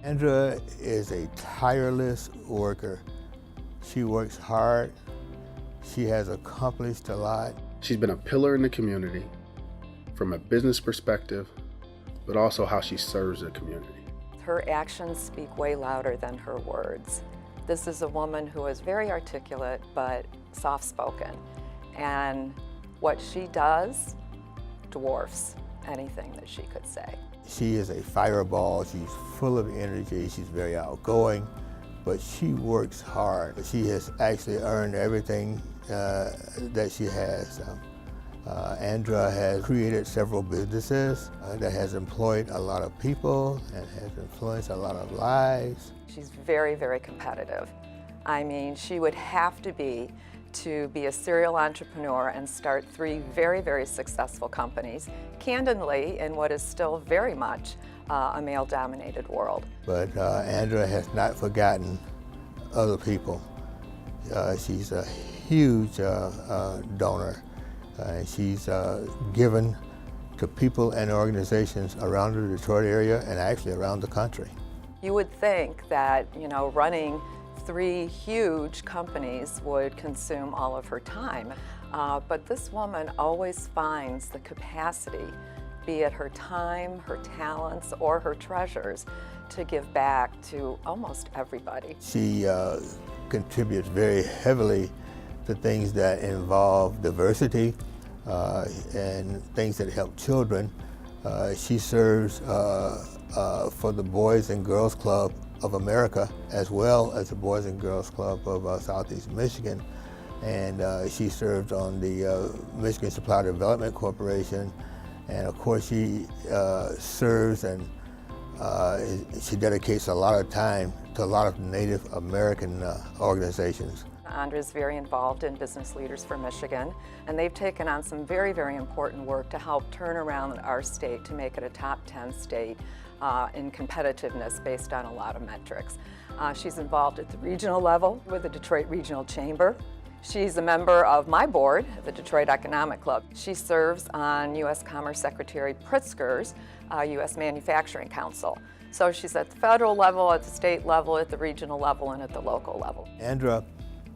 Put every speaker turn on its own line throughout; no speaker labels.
Andra is a tireless worker. She works hard. She has accomplished a lot.
She's been a pillar in the community from a business perspective, but also how she serves the community.
Her actions speak way louder than her words. This is a woman who is very articulate but soft-spoken, and what she does dwarfs anything that she could say.
She is a fireball. She's full of energy. She's very outgoing, but she works hard. She has actually earned everything that she has. Andra has created several businesses that has employed a lot of people and has influenced a lot of lives.
She's very, very competitive. I mean, she would have to be a serial entrepreneur and start 3 very, very successful companies, candidly, in what is still very much a male-dominated world.
But Andra has not forgotten other people. She's a huge donor. She's given to people and organizations around the Detroit area and actually around the country.
You would think that, running 3 huge companies would consume all of her time, but this woman always finds the capacity, be it her time, her talents, or her treasures, to give back to almost everybody.
She contributes very heavily to things that involve diversity and things that help children. She serves for the Boys and Girls Club of America, as well as the Boys and Girls Club of Southeast Michigan. And she serves on the Michigan Supply Development Corporation. And of course she serves and she dedicates a lot of time to a lot of Native American organizations.
Andra is very involved in Business Leaders for Michigan, and they've taken on some very, very important work to help turn around our state to make it a top 10 state in competitiveness based on a lot of metrics. She's involved at the regional level with the Detroit Regional Chamber. She's a member of my board, the Detroit Economic Club. She serves on U.S. Commerce Secretary Pritzker's U.S. Manufacturing Council. So she's at the federal level, at the state level, at the regional level, and at the local level.
Andra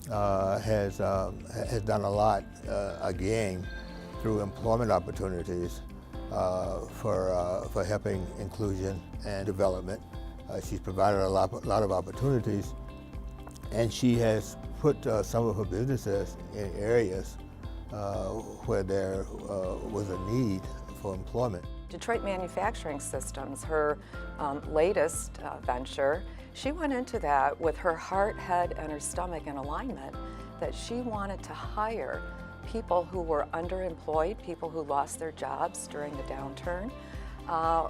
has done a lot again through employment opportunities for helping inclusion and development. She's provided a lot of opportunities, and she has put some of her businesses in areas where there was a need for employment.
Detroit Manufacturing Systems, her latest venture, she went into that with her heart, head, and her stomach in alignment, that she wanted to hire people who were underemployed, people who lost their jobs during the downturn,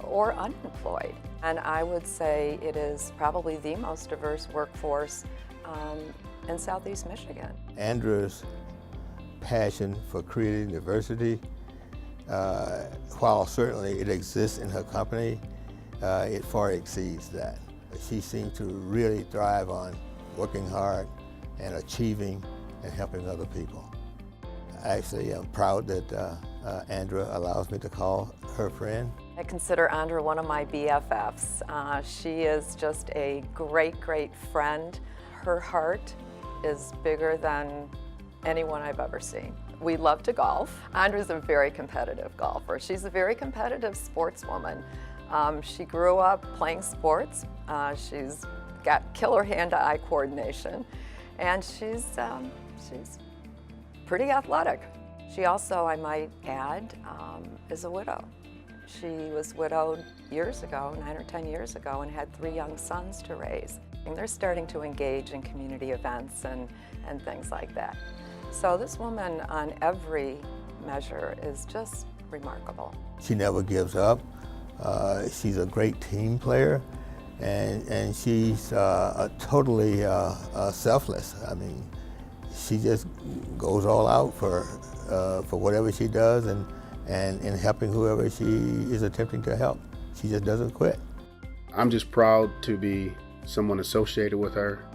or unemployed. And I would say it is probably the most diverse workforce in Southeast Michigan.
Andra's passion for creating diversity, while certainly it exists in her company, it far exceeds that. She seems to really thrive on working hard and achieving and helping other people. Actually, I'm proud that Andra allows me to call her friend.
I consider Andra one of my BFFs. She is just a great, great friend. Her heart is bigger than anyone I've ever seen. We love to golf. Andra's a very competitive golfer. She's a very competitive sportswoman. She grew up playing sports. She's got killer hand-to-eye coordination, and she's pretty athletic. She also, I might add, is a widow. She was widowed years ago, 9 or 10 years ago, and had 3 young sons to raise. And they're starting to engage in community events and things like that. So this woman, on every measure, is just remarkable.
She never gives up. She's a great team player, and she's totally selfless. I mean, she just goes all out for whatever she does and in helping whoever she is attempting to help. She just doesn't quit.
I'm just proud to be someone associated with her,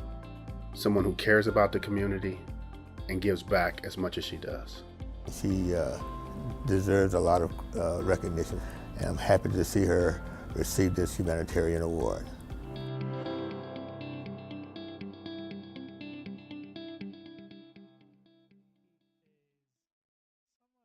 someone who cares about the community and gives back as much as she does.
She deserves a lot of recognition, and I'm happy to see her receive this Humanitarian Award.